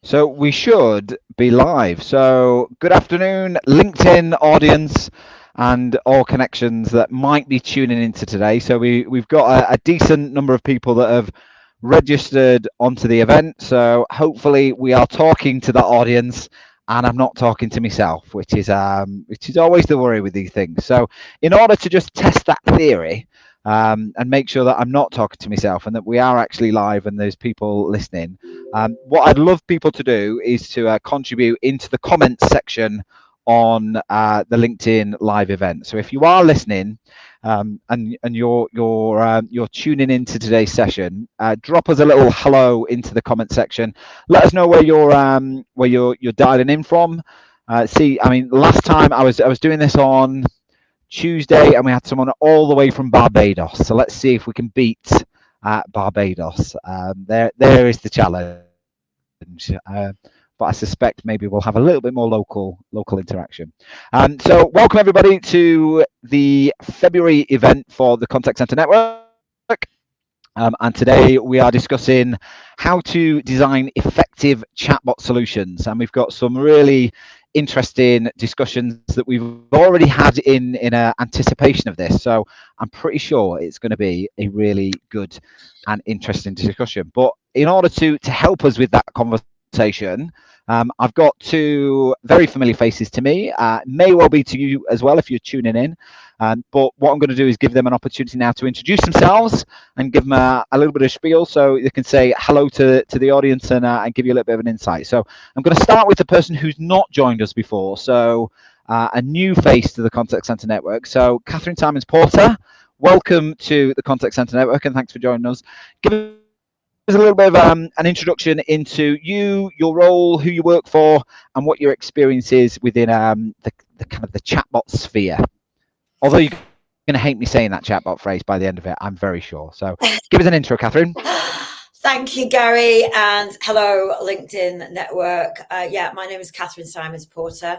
So we should be live. So good afternoon, LinkedIn audience and all connections that might be tuning into today. So we've got a decent number of people that have registered onto the event. So hopefully we are talking to that audience and I'm not talking to myself, which is always the worry with these things. So in order to just test that theory, and make sure that I'm not talking to myself and that we are actually live and there's people listening. What I'd love people to do is to contribute into the comments section on the LinkedIn live event. So if you are listening and you're tuning into today's session, drop us a little hello into the comment section. Let us know where you're dialing in from. I mean, last time I was doing this on Tuesday, and we had someone all the way from Barbados. So let's see if we can beat Barbados. There is the challenge. But I suspect maybe we'll have a little bit more local interaction. So welcome everybody to the February event for the Contact Center Network. And today we are discussing how to design effective chatbot solutions. And we've got some really interesting discussions that we've already had in anticipation of this. So I'm pretty sure it's going to be a really good and interesting discussion. But in order to help us with that conversation, I've got two very familiar faces to me, may well be to you as well if you're tuning in. But what I'm going to do is give them an opportunity now to introduce themselves and give them a little bit of spiel so they can say hello to the audience and give you a little bit of an insight. So I'm going to start with the person who's not joined us before. So a new face to the Contact Center Network. So Catherine Simons-Porter, welcome to the Contact Center Network and thanks for joining us. Give us a little bit of an introduction into you, your role, who you work for, and what your experience is within the kind of the chatbot sphere. Although you're going to hate me saying that chatbot phrase by the end of it, I'm very sure. So give us an intro, Catherine. Thank you, Gary, and hello, LinkedIn Network. Yeah, my name is Catherine Simons-Porter.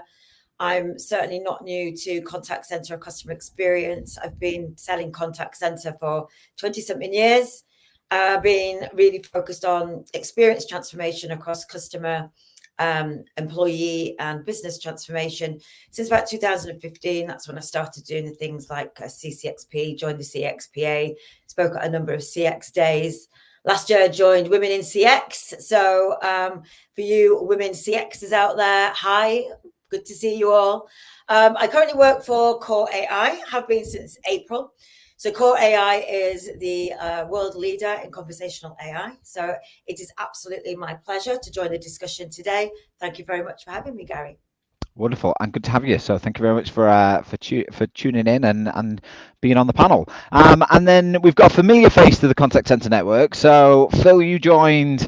I'm certainly not new to contact center or customer experience. I've been selling contact center for 20-something years. Been really focused on experience transformation across customer, employee and business transformation since about 2015. That's when I started doing the things like CCXP, joined the CXPA, spoke at a number of CX days. Last year I joined Women in CX. So for you women CXs out there, hi, good to see you all. I currently work for Core AI, have been since April. So Core AI is the world leader in conversational AI. So it is absolutely my pleasure to join the discussion today. Thank you very much for having me, Gary. Wonderful and good to have you. So thank you very much for tuning in and being on the panel. And then we've got a familiar face to the Contact Center Network. So Phil, you joined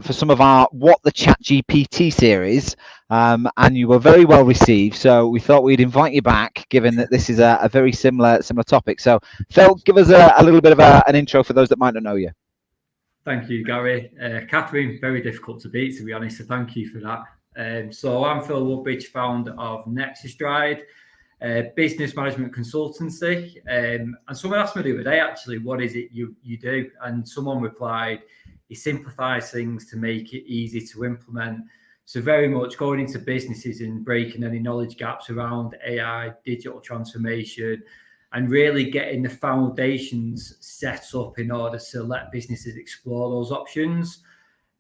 for some of our What the ChatGPT series, and you were very well received. So we thought we'd invite you back, given that this is a very similar topic. So Phil, give us a little bit of an intro for those that might not know you. Thank you, Gary. Catherine, very difficult to beat, to be honest. So thank you for that. So I'm Phil Woodbridge, founder of Nexus Stride, business management consultancy. And someone asked me the other day, actually, what is it you do? And someone replied, he simplifies things to make it easy to implement. So very much going into businesses and breaking any knowledge gaps around AI, digital transformation, and really getting the foundations set up in order to let businesses explore those options.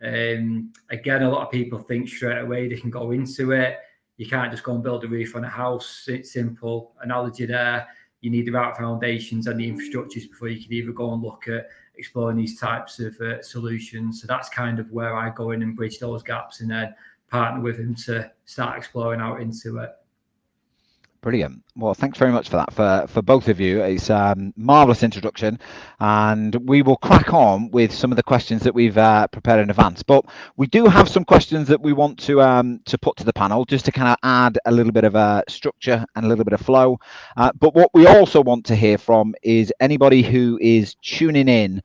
Again, a lot of people think straight away they can go into it. You can't just go and build a roof on a house. It's simple analogy there. You need the right foundations and the infrastructures before you can even go and look at exploring these types of solutions. So that's kind of where I go in and bridge those gaps and then partner with them to start exploring out into it. Brilliant. Well, thanks very much for that, for both of you. It's a marvellous introduction, and we will crack on with some of the questions that we've prepared in advance. But we do have some questions that we want to put to the panel, just to kind of add a little bit of a structure and a little bit of flow. But what we also want to hear from is anybody who is tuning in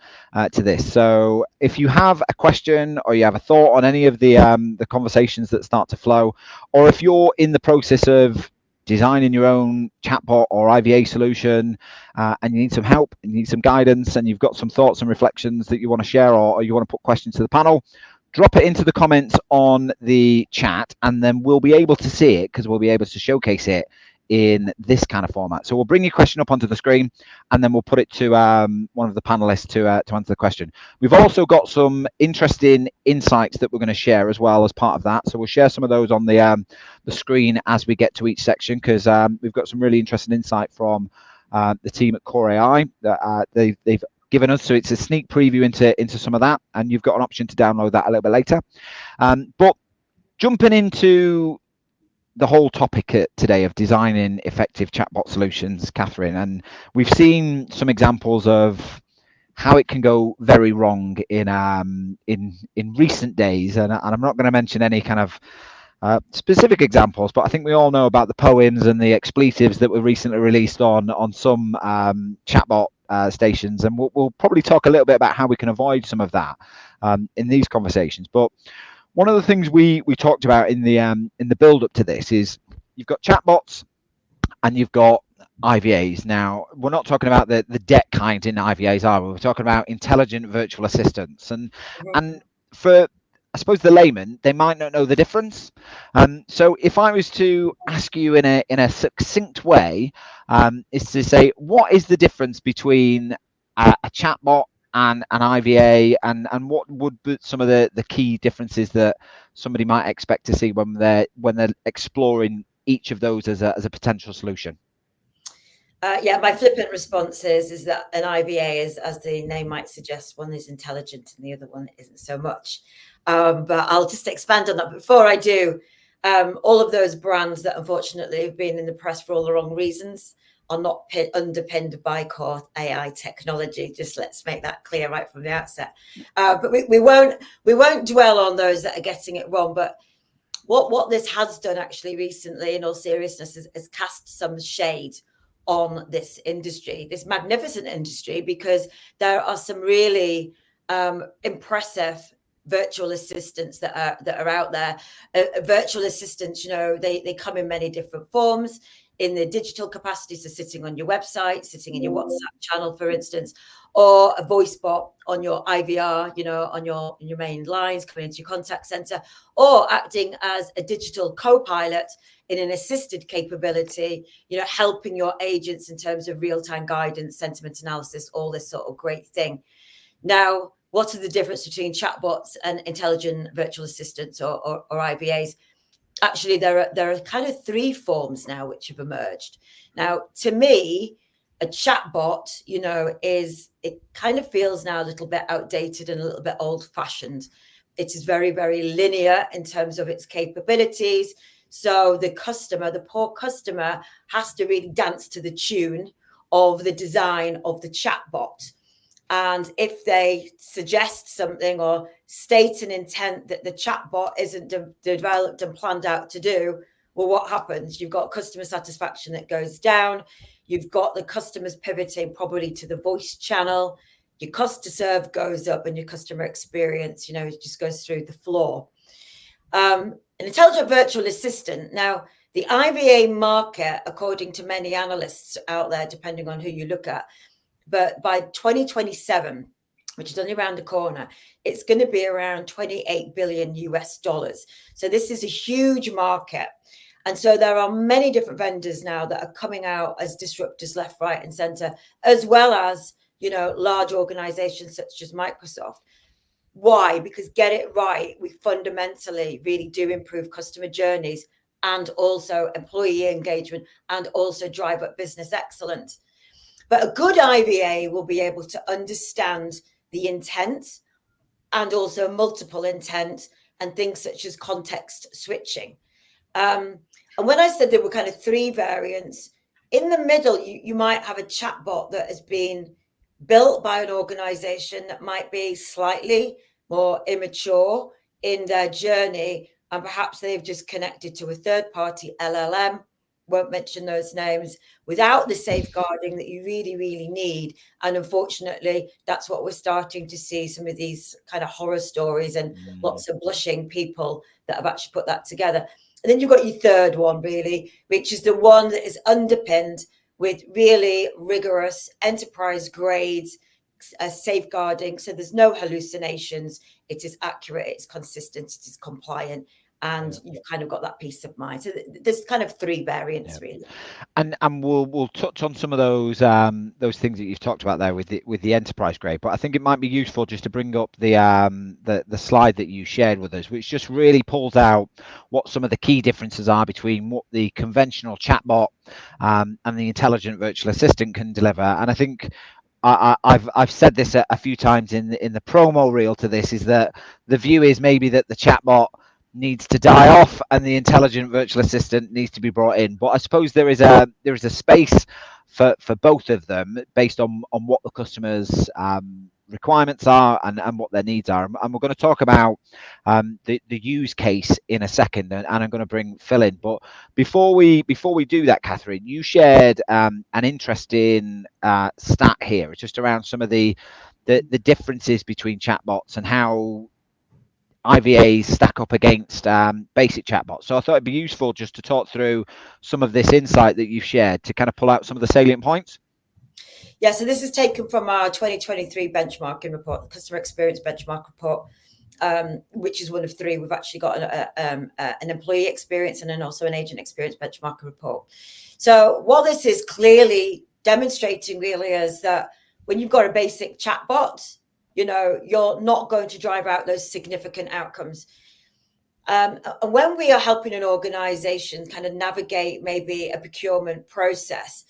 to this. So if you have a question or you have a thought on any of the conversations that start to flow, or if you're in the process of designing your own chatbot or IVA solution, and you need some help, and you need some guidance, and you've got some thoughts and reflections that you want to share, or you want to put questions to the panel, drop it into the comments on the chat, and then we'll be able to see it because we'll be able to showcase it in this kind of format. So we'll bring your question up onto the screen, and then we'll put it to one of the panelists to answer the question. We've also got some interesting insights that we're going to share as well as part of that. So we'll share some of those on the screen as we get to each section, because we've got some really interesting insight from the team at Core AI that they've given us. So it's a sneak preview into some of that, and you've got an option to download that a little bit later. But jumping into the whole topic today of designing effective chatbot solutions, Catherine, and we've seen some examples of how it can go very wrong in recent days, and I'm not going to mention any kind of specific examples, but I think we all know about the poems and the expletives that were recently released on some chatbot stations, and we'll probably talk a little bit about how we can avoid some of that in these conversations. But one of the things we talked about in the build up to this is you've got chatbots and you've got IVAs. Now, we're not talking about the debt kind in IVAs, are we? We're talking about intelligent virtual assistants, and for, I suppose, the layman, they might not know the difference. So if I was to ask you in a succinct way, is to say, what is the difference between a chatbot and an IVA, and what would be some of the key differences that somebody might expect to see when they're exploring each of those as a potential solution? Yeah, my flippant response is that an IVA is, as the name might suggest, one is intelligent and the other one isn't so much. But I'll just expand on that. Before I do, all of those brands that unfortunately have been in the press for all the wrong reasons are not underpinned by core AI technology. Just let's make that clear right from the outset. But we won't dwell on those that are getting it wrong. But what this has done actually recently, in all seriousness, is cast some shade on this industry, this magnificent industry, because there are some really impressive virtual assistants that are out there. Virtual assistants, they come in many different forms. In the digital capacity, so sitting on your website, sitting in your WhatsApp channel, for instance, or a voice bot on your IVR, on your main lines coming into your contact center, or acting as a digital co-pilot in an assisted capability, helping your agents in terms of real-time guidance, sentiment analysis, all this sort of great thing. Now, what are the difference between chatbots and intelligent virtual assistants or IVAs? Actually, there are kind of three forms now which have emerged. Now, to me, a chatbot, it kind of feels now a little bit outdated and a little bit old-fashioned. It is very, very linear in terms of its capabilities. So the poor customer, has to really dance to the tune of the design of the chatbot. And if they suggest something or state an intent that the chatbot isn't developed and planned out to do, well, what happens? You've got customer satisfaction that goes down. You've got the customers pivoting probably to the voice channel. Your cost to serve goes up, and your customer experience, it just goes through the floor. An intelligent virtual assistant. Now, the IVA market, according to many analysts out there, depending on who you look at, but by 2027, which is only around the corner, it's going to be around $28 billion US. So this is a huge market. And so there are many different vendors now that are coming out as disruptors left, right, and center, as well as, large organizations such as Microsoft. Why? Because get it right, we fundamentally really do improve customer journeys and also employee engagement and also drive up business excellence. But a good IVA will be able to understand the intent and also multiple intent and things such as context switching. And when I said there were kind of three variants, in the middle, you might have a chatbot that has been built by an organization that might be slightly more immature in their journey, and perhaps they've just connected to a third-party LLM, won't mention those names, without the safeguarding that you really, really need. And unfortunately, that's what we're starting to see, some of these kind of horror stories and lots of blushing people that have actually put that together. And then you've got your third one, really, which is the one that is underpinned with really rigorous enterprise grades, safeguarding, so there's no hallucinations. It is accurate, it's consistent, it is compliant, and you've kind of got that peace of mind. So there's kind of 3 variants really. And we'll touch on some of those things that you've talked about there with the enterprise grade. But I think it might be useful just to bring up the slide that you shared with us, which just really pulls out what some of the key differences are between what the conventional chatbot and the intelligent virtual assistant can deliver. And I think I've said this a few times in the promo reel to this, is that the view is maybe that the chatbot needs to die off and the intelligent virtual assistant needs to be brought in. But I suppose there is a space for both of them based on what the customer's requirements are and what their needs are. And we're going to talk about the use case in a second, and I'm going to bring Phil in. But before we do that, Catherine, you shared an interesting stat here. It's just around some of the differences between chatbots and how IVAs stack up against basic chatbots. So I thought it'd be useful just to talk through some of this insight that you've shared to kind of pull out some of the salient points. Yeah, so this is taken from our 2023 benchmarking report, the customer experience benchmark report, which is one of 3. We've actually got an employee experience and then also an agent experience benchmarking report. So what this is clearly demonstrating really is that when you've got a basic chatbot, you're not going to drive out those significant outcomes. And when we are helping an organization kind of navigate maybe a procurement process,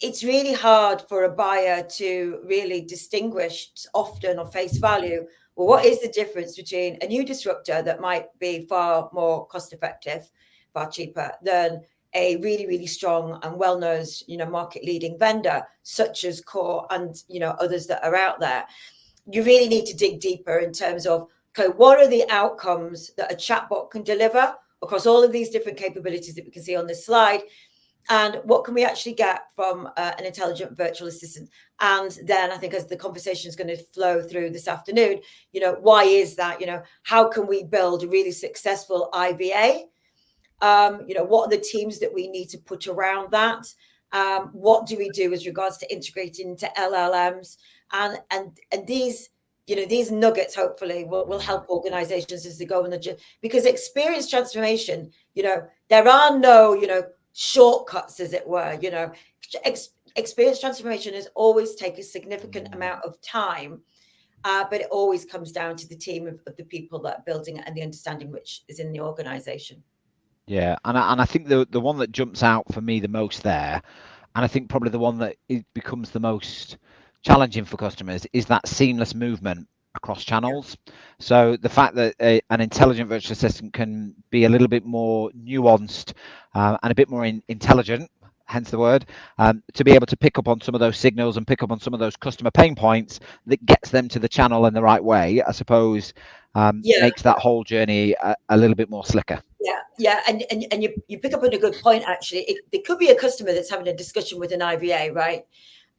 it's really hard for a buyer to really distinguish often on face value, well, what is the difference between a new disruptor that might be far more cost effective, far cheaper than a really, really strong and well-known, market leading vendor such as Core and, others that are out there. You really need to dig deeper in terms of, okay, what are the outcomes that a chatbot can deliver across all of these different capabilities that we can see on this slide? And what can we actually get from an intelligent virtual assistant? And then I think as the conversation is going to flow through this afternoon, why is that? How can we build a really successful IVA? What are the teams that we need to put around that? What do we do as regards to integrating into LLMs? And these, these nuggets hopefully will help organizations as they go on the journey, because experience transformation, there are no, shortcuts, as it were. Experience transformation has always taken a significant amount of time, but it always comes down to the team of the people that are building it and the understanding which is in the organization. Yeah, and I think the one that jumps out for me the most there, and I think probably the one that it becomes the most challenging for customers, is that seamless movement across channels. So the fact that an intelligent virtual assistant can be a little bit more nuanced and a bit more intelligent, hence the word, to be able to pick up on some of those signals and pick up on some of those customer pain points that gets them to the channel in the right way, I suppose, makes that whole journey a little bit more slicker. Yeah, and you pick up on a good point, actually. There could be a customer that's having a discussion with an IVA, right?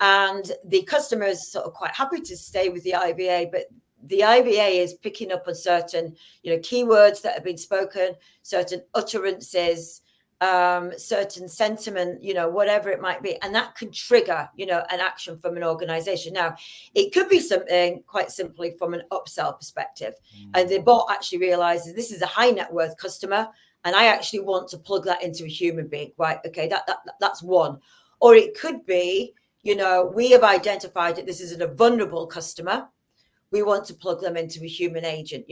And the customer is sort of quite happy to stay with the IVA, but the IVA is picking up on certain, keywords that have been spoken, certain utterances, certain sentiment, whatever it might be. And that can trigger, an action from an organization. Now, it could be something quite simply from an upsell perspective. And the bot actually realizes this is a high net worth customer, and I actually want to plug that into a human being, right? Okay, that's one. Or it could be, we have identified that this is a vulnerable customer. We want to plug them into a human agent,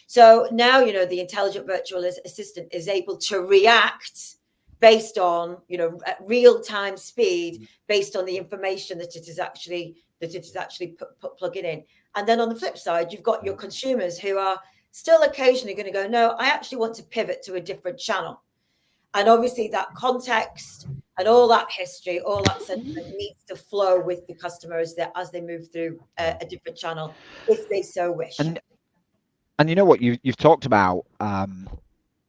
So now, the intelligent virtual assistant is able to react based on, real-time speed, based on the information that it is actually plugging in. And then on the flip side, you've got your consumers who are still occasionally going to go, no, I actually want to pivot to a different channel. And obviously that context and all that history, all that sentiment needs to flow with the customers as they move through a different channel, if they so wish. And what you've talked about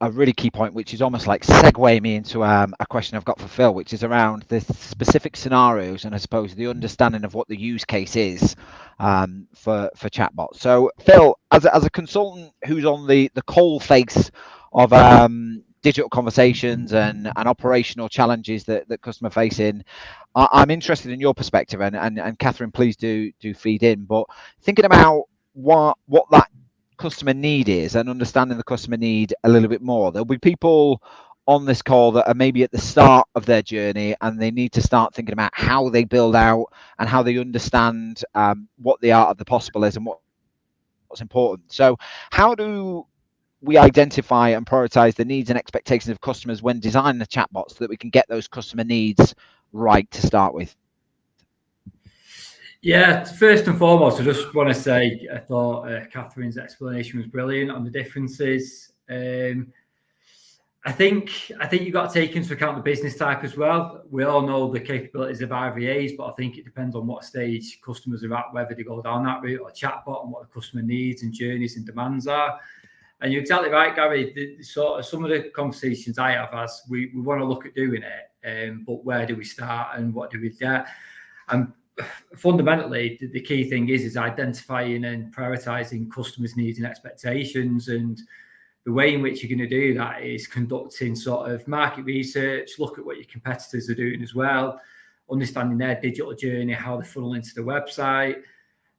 a really key point, which is almost like segue me into a question I've got for Phil, which is around the specific scenarios and I suppose the understanding of what the use case is for chatbots. So Phil, as a consultant who's on the coal face of digital conversations and operational challenges that customer facing. I'm interested in your perspective, and Catherine, please do feed in. But thinking about what that customer need is and understanding the customer need a little bit more. There'll be people on this call that are maybe at the start of their journey and they need to start thinking about how they build out and how they understand what the art of the possible is and what's important. So how do we identify and prioritize the needs and expectations of customers when designing the chatbots so that we can get those customer needs right to start with? Yeah, first and foremost, I just want to say I thought Catherine's explanation was brilliant on the differences. I think you've got to take into account the business type as well. We all know the capabilities of IVAs, but I think it depends on what stage customers are at, whether they go down that route or chatbot and what the customer needs and journeys and demands are. And you're exactly right, Gary. Sort of some of the conversations I have as we want to look at doing it, but where do we start and what do we get? And fundamentally, the key thing is identifying and prioritizing customers' needs and expectations. And the way in which you're going to do that is conducting sort of market research, look at what your competitors are doing as well, understanding their digital journey, how they funnel into the website.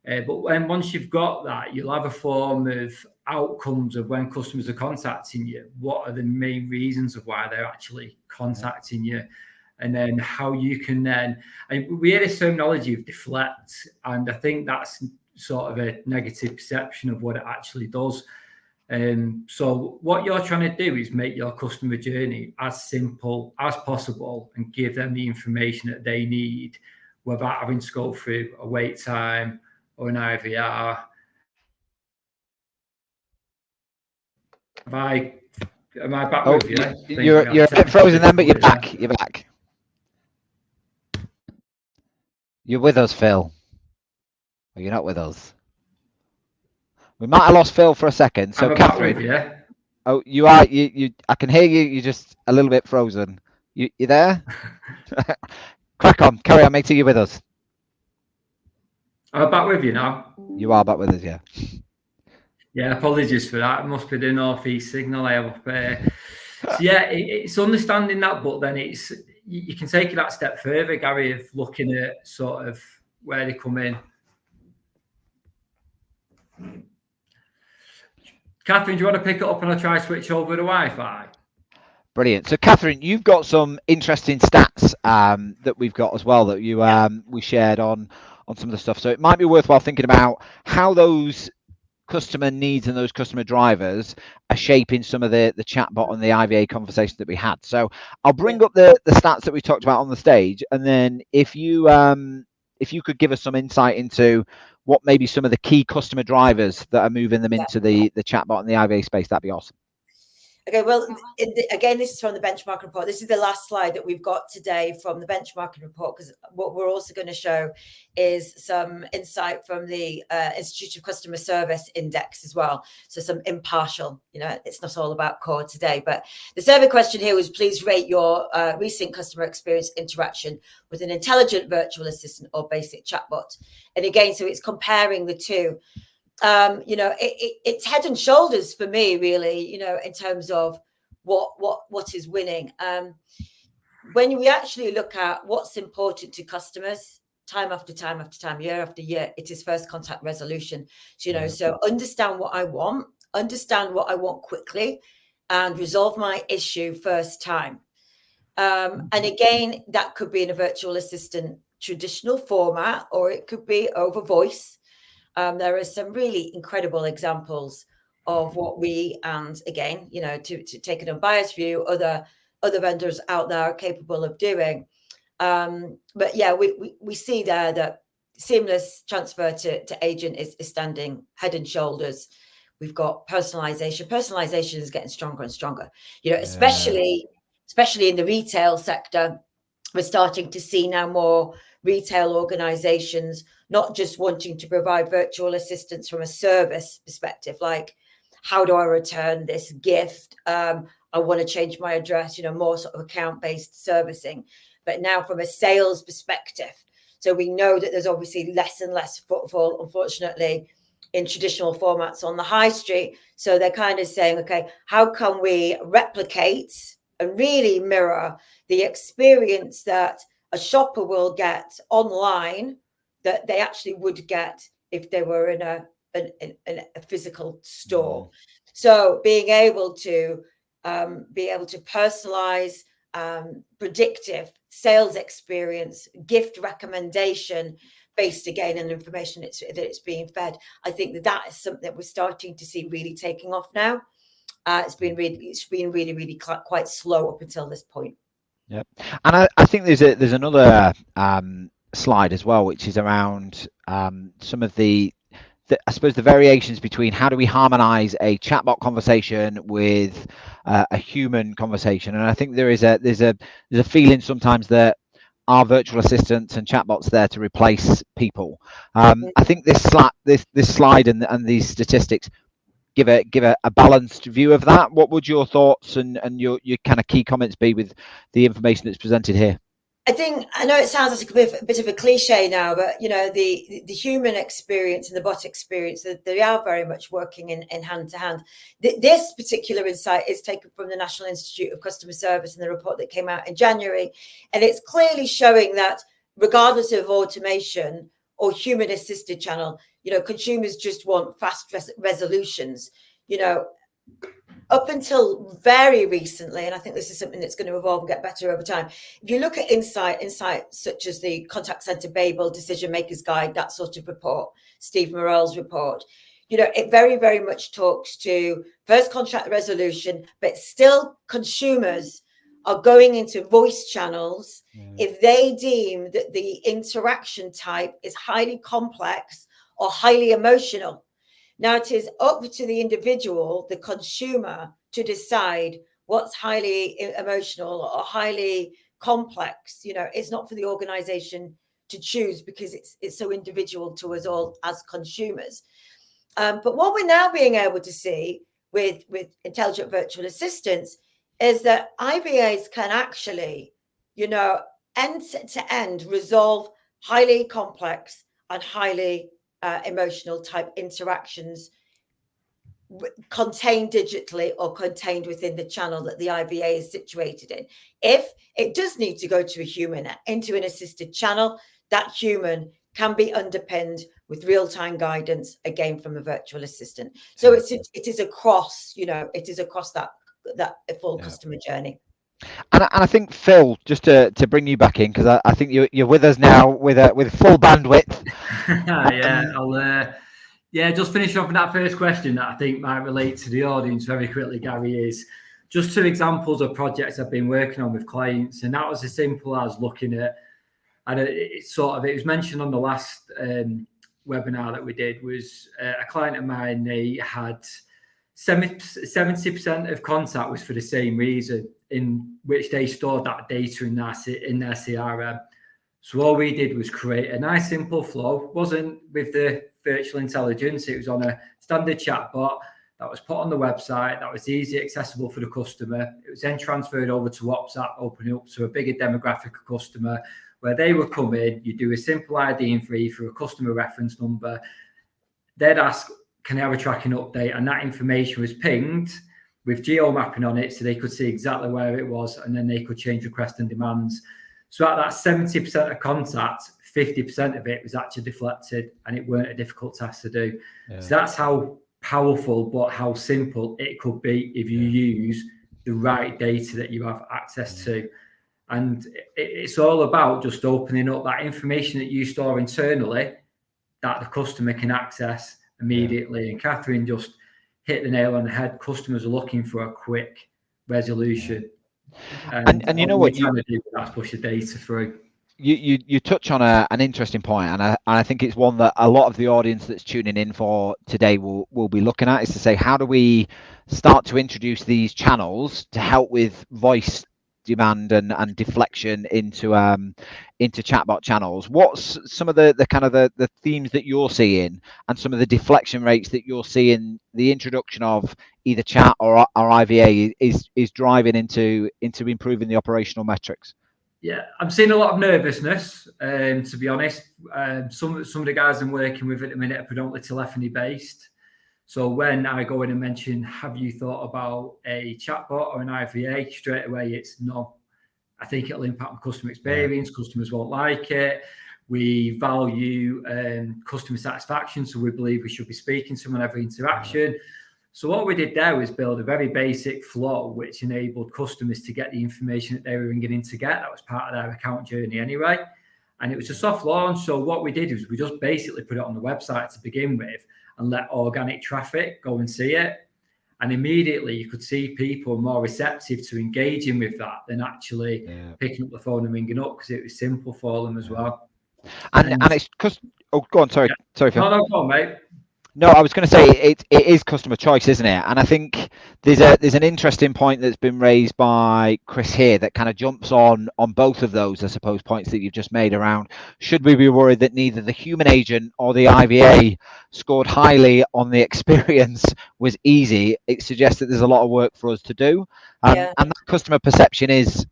But once you've got that, you'll have a form of outcomes of when customers are contacting you. What are the main reasons of why they're actually contacting you? And then how you can then, and we hear this terminology of deflect, and I think that's sort of a negative perception of what it actually does. So what you're trying to do is make your customer journey as simple as possible and give them the information that they need without having to go through a wait time or an IVR. Am I back with you? You're a bit frozen then, but you're back. You're back. You're with us, Phil. Or you're not with us. We might have lost Phil for a second. So, Catherine. Oh, you are. You. I can hear you. You're just a little bit frozen. You there? Crack on. Carry on, matey. You're with us. I'm back with you now. You are back with us, yeah. Yeah, apologies for that. It must be the northeast signal I have up there. So yeah, it's understanding that, but then it's you can take it that step further, Gary, of looking at sort of where they come in. Catherine, do you want to pick it up and I'll try to switch over to Wi-Fi? Brilliant. So, Catherine, you've got some interesting stats that we've got as well that you we shared on some of the stuff. So it might be worthwhile thinking about how those customer needs and those customer drivers are shaping some of the chatbot and the IVA conversation that we had. So I'll bring up the stats that we talked about on the stage, and then if you could give us some insight into what maybe some of the key customer drivers that are moving them into the chatbot and the IVA space, that'd be awesome. Okay, well, again, this is from the benchmarking report. This is the last slide that we've got today from the benchmarking report, because what we're also going to show is some insight from the Institute of Customer Service Index as well. So some impartial, it's not all about core today, but the survey question here was, please rate your recent customer experience interaction with an intelligent virtual assistant or basic chatbot. And again, so it's comparing the two. It's head and shoulders for me, really, in terms of what is winning. When we actually look at what's important to customers, time after time after time, year after year, it is first contact resolution. So understand what I want quickly, and resolve my issue first time. And again, that could be in a virtual assistant traditional format, or it could be over voice. There are some really incredible examples of what we, and again, to take an unbiased view, other vendors out there are capable of doing. But yeah, we see there that seamless transfer to agent is standing head and shoulders. We've got personalization. Personalization is getting stronger and stronger. Especially in the retail sector, we're starting to see now more retail organizations not just wanting to provide virtual assistants from a service perspective, like how do I return this gift? I want to change my address, more sort of account-based servicing, but now from a sales perspective. So we know that there's obviously less and less footfall, unfortunately, in traditional formats on the high street. So they're kind of saying, okay, how can we replicate and really mirror the experience that a shopper will get online that they actually would get if they were in a physical store. So being able to personalize predictive sales experience, gift recommendation based again on information that it's being fed. I think that is something that we're starting to see really taking off now. It's been really quite slow up until this point. Yeah, and I think there's another slide as well, which is around some of the I suppose the variations between how do we harmonize a chatbot conversation with a human conversation. And I think there's a feeling sometimes that our virtual assistants and chatbots there to replace people. I think this slide and these statistics give a balanced view of that. What would your thoughts and your kind of key comments be with the information that's presented here? I know it sounds like a bit of a cliche now, but the human experience and the bot experience, they are very much working in hand to hand. This particular insight is taken from the National Institute of Customer Service and the report that came out in January, and it's clearly showing that regardless of automation or human assisted channel, consumers just want fast resolutions. Up until very recently, and I think this is something that's going to evolve and get better over time. If you look at insights such as the Contact Center Babel Decision Makers Guide, that sort of report, Steve Morell's report, it very, very much talks to first contract resolution, but still consumers are going into voice channels if they deem that the interaction type is highly complex or highly emotional. Now, it is up to the individual, the consumer, to decide what's highly emotional or highly complex. It's not for the organization to choose because it's so individual to us all as consumers. But what we're now being able to see with intelligent virtual assistants is that IVAs can actually, end to end resolve highly complex and highly emotional type interactions contained digitally or contained within the channel that the IVA is situated in. If it does need to go to a human into an assisted channel, that human can be underpinned with real-time guidance again from a virtual assistant. So it is across, it is across that full customer journey. And I think, Phil, just to bring you back in, because I think you're with us now with full bandwidth. Just finish off with that first question that I think might relate to the audience very quickly, Gary, is just 2 examples of projects I've been working on with clients. And that was as simple as looking at, and it was mentioned on the last webinar that we did, was a client of mine, they had 70% of contact was for the same reason, in which they stored that data in their CRM. So all we did was create a nice simple flow. It wasn't with the virtual intelligence, it was on a standard chatbot that was put on the website, that was easy accessible for the customer. It was then transferred over to WhatsApp, opening up to a bigger demographic of customer, where they would come in, you do a simple ID and free for a customer reference number. They'd ask, can I have a tracking update? And that information was pinged with geo mapping on it, so they could see exactly where it was, and then they could change requests and demands. So at that 70% of contact, 50% of it was actually deflected, and it weren't a difficult task to do. So that's how powerful, but how simple it could be if you use the right data that you have access to. And it's all about just opening up that information that you store internally that the customer can access immediately. And Catherine just hit the nail on the head. Customers are looking for a quick resolution. And you know what trying to do that's push the data through. You touch on an interesting point, and I think it's one that a lot of the audience that's tuning in for today will be looking at, is to say, how do we start to introduce these channels to help with voice demand and deflection into chatbot channels? What's some of the kind of the themes that you're seeing, and some of the deflection rates that you're seeing the introduction of either chat or IVA is driving into improving the operational metrics? Yeah, I'm seeing a lot of nervousness, to be honest. Some of the guys I'm working with at the minute are predominantly telephony based. So when I go in and mention, have you thought about a chatbot or an IVA, straight away it's no. I think it'll impact my customer experience. Customers won't like it. We value customer satisfaction, so we believe we should be speaking to them on every interaction. So what we did there was build a very basic flow which enabled customers to get the information that they were ringing in to get. That was part of their account journey anyway. And it was a soft launch. So what we did was we just basically put it on the website to begin with and let organic traffic go and see it. And immediately you could see people more receptive to engaging with that than actually picking up the phone and ringing up, because it was simple for them as well. And it's because, oh, go on, sorry. Yeah. Sorry, Phil. No, go on, mate. No, I was going to say it is customer choice, isn't it? And I think there's an interesting point that's been raised by Chris here that kind of jumps on both of those, I suppose, points that you've just made around, should we be worried that neither the human agent or the IVA scored highly on the experience was easy? It suggests that there's a lot of work for us to do. And that customer perception is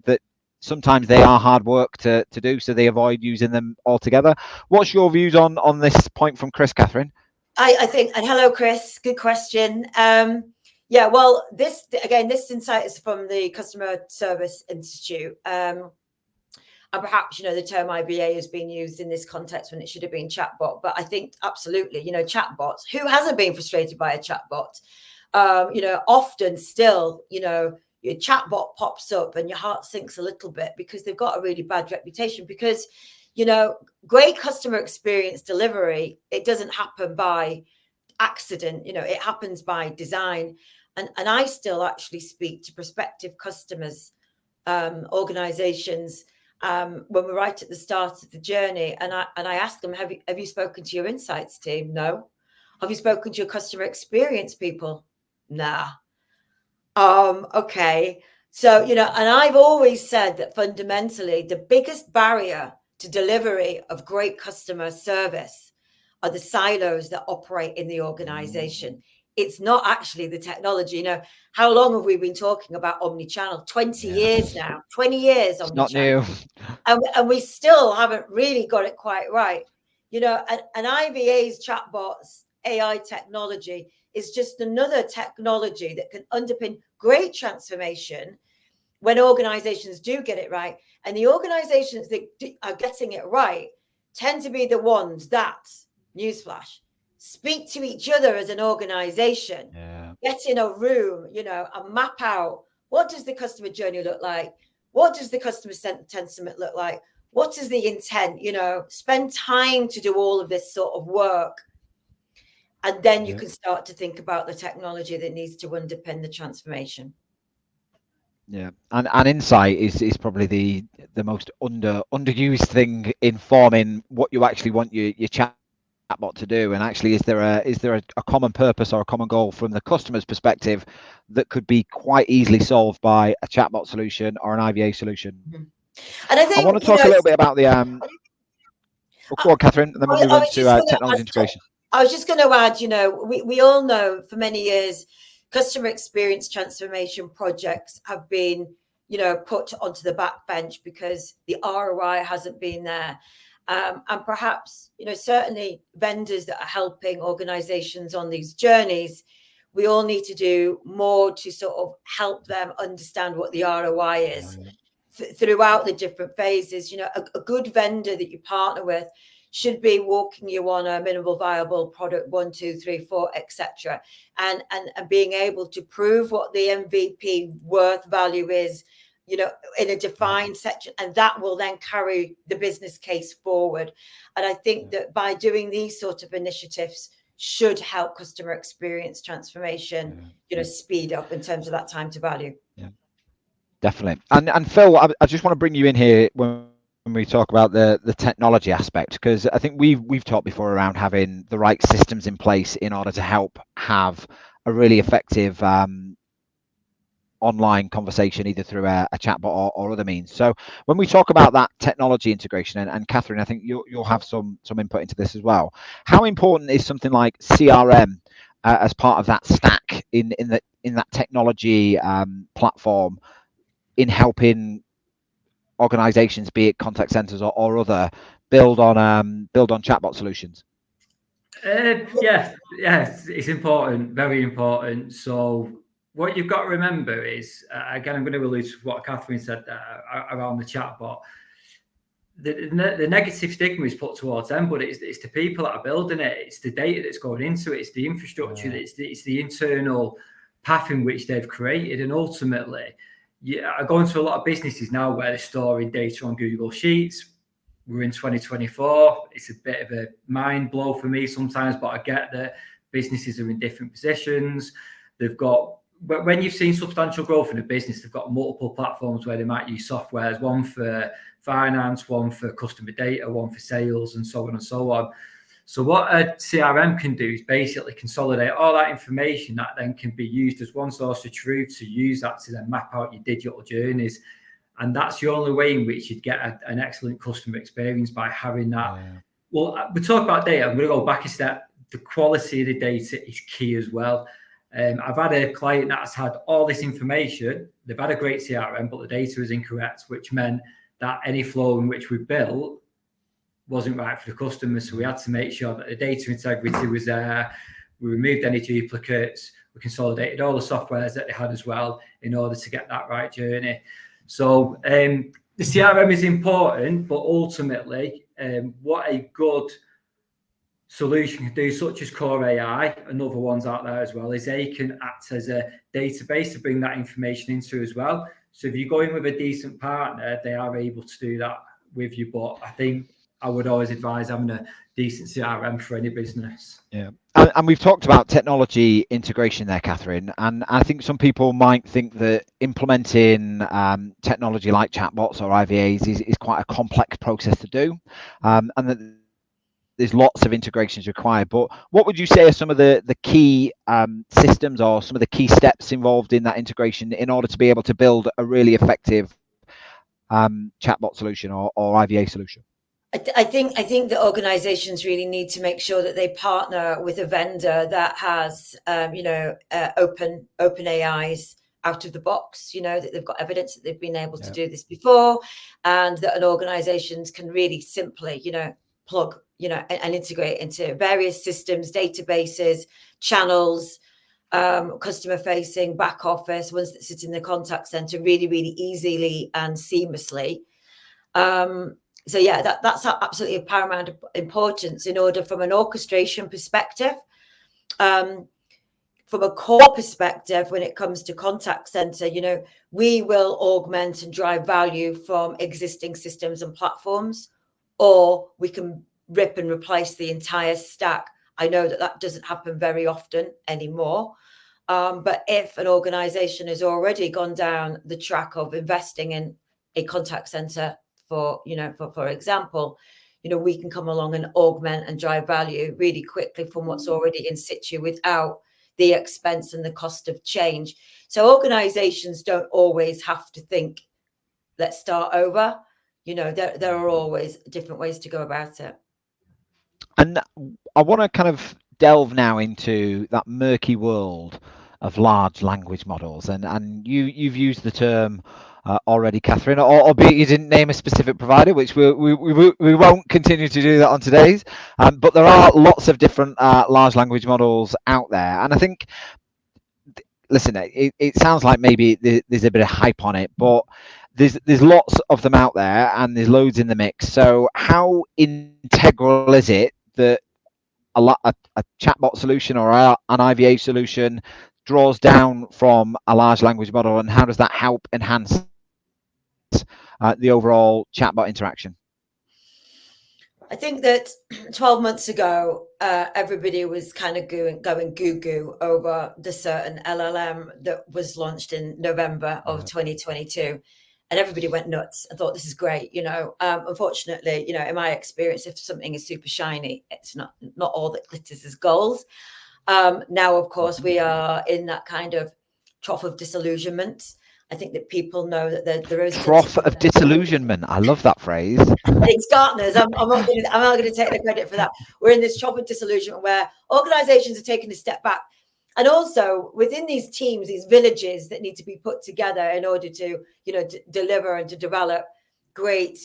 that sometimes they are hard work to do, so they avoid using them altogether. What's your views on this point from Chris, Catherine? I think, and hello, Chris, good question. Yeah, well, this insight is from the Customer Service Institute. And perhaps, the term IVA has been used in this context when it should have been chatbot. But I think absolutely, chatbots, who hasn't been frustrated by a chatbot? Often still, your chatbot pops up and your heart sinks a little bit because they've got a really bad reputation, because great customer experience delivery, it doesn't happen by accident, it happens by design. And I still actually speak to prospective customers, organizations, when we're right at the start of the journey. And I ask them, have you spoken to your insights team? No. Have you spoken to your customer experience people? Nah. Okay. So, and I've always said that fundamentally the biggest barrier to delivery of great customer service are the silos that operate in the organization. It's not actually the technology. How long have we been talking about omnichannel? 20 years now, 20 years omnichannel. Not new. And we still haven't really got it quite right. An IVA's chatbots, AI technology is just another technology that can underpin great transformation when organizations do get it right. And the organizations that are getting it right tend to be the ones that, newsflash, speak to each other as an organization, get in a room, and map out, what does the customer journey look like? What does the customer sentiment look like? What is the intent? Spend time to do all of this sort of work. And then you can start to think about the technology that needs to underpin the transformation. Yeah, and insight is probably the most underused thing in forming what you actually want your chatbot to do. And actually, is there a common purpose or a common goal from the customer's perspective that could be quite easily solved by a chatbot solution or an IVA solution? And I think I want to talk a little bit about the. Go on, Catherine, and then we'll move on to technology integration. I was just going to add, we all know for many years, customer experience transformation projects have been, put onto the backbench because the ROI hasn't been there. And perhaps, certainly vendors that are helping organizations on these journeys, we all need to do more to sort of help them understand what the ROI is throughout the different phases. A good vendor that you partner with should be walking you on a minimal viable product 1, 2, 3, 4, etc., and being able to prove what the MVP worth value is, in a defined section, and that will then carry the business case forward. And I think that by doing these sort of initiatives should help customer experience transformation, speed up in terms of that time to value. Yeah, definitely. And Phil, I just want to bring you in here when we talk about the technology aspect, because I think we've talked before around having the right systems in place in order to help have a really effective online conversation, either through a chatbot or other means. So when we talk about that technology integration, and Catherine, I think you'll have some input into this as well. How important is something like CRM as part of that stack in that technology platform in helping organizations, be it contact centers or other, build on chatbot solutions? Yeah, it's important, very important. So what you've got to remember is, again, I'm going to allude to what Catherine said around the chatbot. The negative stigma is put towards them, but it's the people that are building it. It's the data that's going into it. It's the infrastructure. Yeah. It's the internal path in which they've created. And ultimately, I go into a lot of businesses now where they're storing data on Google Sheets. We're in 2024. It's a bit of a mind blow for me sometimes, but I get that businesses are in different positions. They've got, but when you've seen substantial growth in a business, they've got multiple platforms where they might use softwares, one for finance, one for customer data, one for sales, and so on and so on. So what a CRM can do is basically consolidate all that information that then can be used as one source of truth to use that to then map out your digital journeys. And that's the only way in which you'd get an excellent customer experience, by having that. Yeah. Well, we talk about data. I'm going to go back a step. The quality of the data is key as well. I've had a client that's had all this information. They've had a great CRM, but the data is incorrect, which meant that any flow in which we built wasn't right for the customer. So we had to make sure that the data integrity was there. We removed any duplicates. We consolidated all the softwares that they had as well in order to get that right journey. So the CRM is important, but ultimately what a good solution can do, such as Core AI and other ones out there as well, is they can act as a database to bring that information into as well. So if you go in with a decent partner, they are able to do that with you. But I think I would always advise having a decent CRM for any business. Yeah. And we've talked about technology integration there, Catherine. And I think some people might think that implementing technology like chatbots or IVAs is quite a complex process to do, and that there's lots of integrations required. But what would you say are some of the key systems or some of the key steps involved in that integration in order to be able to build a really effective chatbot solution or IVA solution? I think that organizations really need to make sure that they partner with a vendor that has, open AIs out of the box, that they've got evidence that they've been able to do this before, and that an organizations can really simply, plug, and integrate into various systems, databases, channels, customer facing, back office, ones that sit in the contact center really, really easily and seamlessly. So yeah, that's absolutely of paramount importance in order from an orchestration perspective. From a core perspective, when it comes to contact center, we will augment and drive value from existing systems and platforms, or we can rip and replace the entire stack. I know that doesn't happen very often anymore. But if an organization has already gone down the track of investing in a contact center, for example, we can come along and augment and drive value really quickly from what's already in situ without the expense and the cost of change. So organizations don't always have to think, let's start over. There are always different ways to go about it. And I want to kind of delve now into that murky world of large language models, and you've used the term already, Catherine, albeit you didn't name a specific provider, which we won't continue to do that on today's. But there are lots of different large language models out there, and I think, listen, it sounds like maybe there's a bit of hype on it, but there's lots of them out there, and there's loads in the mix. So how integral is it that a chatbot solution or an IVA solution draws down from a large language model, and how does that help enhance the overall chatbot interaction? I think that 12 months ago, everybody was kind of going goo-goo over the certain LLM that was launched in November of 2022. And everybody went nuts and thought, this is great. Unfortunately, in my experience, if something is super shiny, it's not all that glitters is gold. Now, of course, we are in that kind of trough of disillusionment. I think that people know that there is trough of disillusionment. I love that phrase. It's Gartner's. I'm not going to take the credit for that. We're in this trough of disillusionment where organizations are taking a step back. And also within these teams, these villages that need to be put together in order to, deliver and to develop great,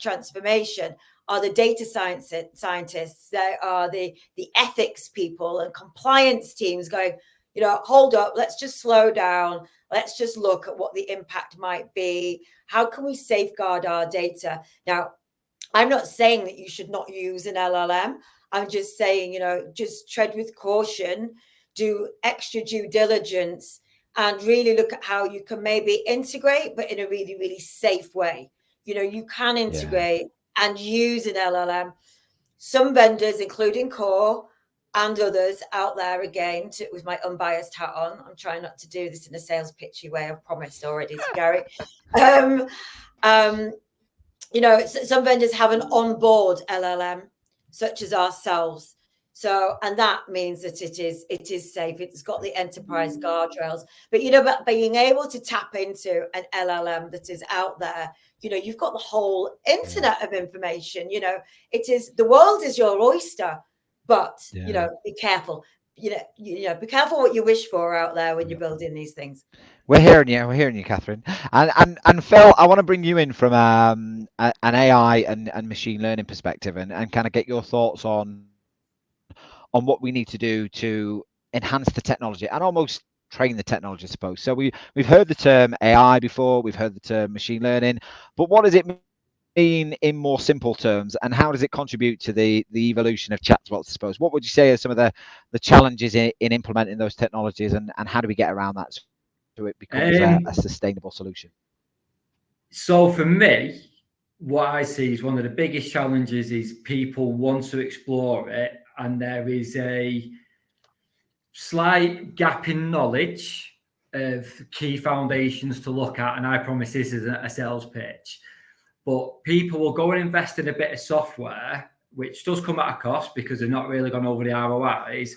transformation are the data scientists. They are the ethics people and compliance teams going, hold up, let's just slow down. Let's just look at what the impact might be. How can we safeguard our data? Now, I'm not saying that you should not use an LLM. I'm just saying, just tread with caution, do extra due diligence, and really look at how you can maybe integrate, but in a really, really safe way. You can integrate and use an LLM. Some vendors, including Core and others out there, again, with my unbiased hat on, I'm trying not to do this in a sales pitchy way, I've promised already to Gary. Some vendors have an onboard LLM, such as ourselves. So, and that means that it is safe. It's got the enterprise guardrails. But but being able to tap into an LLM that is out there, you've got the whole internet of information. The world is your oyster, but be careful. Be careful what you wish for out there when you're building these things. We're hearing you, Catherine. And Phil, I want to bring you in from an AI and machine learning perspective, and kind of get your thoughts on what we need to do to enhance the technology and almost train the technology, I suppose. So we've heard the term AI before, we've heard the term machine learning, but what does it mean in more simple terms, and how does it contribute to the evolution of chatbots, I suppose? What would you say are some of the challenges in implementing those technologies, and how do we get around that so it becomes a sustainable solution? So for me, what I see is one of the biggest challenges is people want to explore it, and there is a slight gap in knowledge of key foundations to look at. And I promise this isn't a sales pitch, but people will go and invest in a bit of software, which does come at a cost because they're not really gone over the ROIs.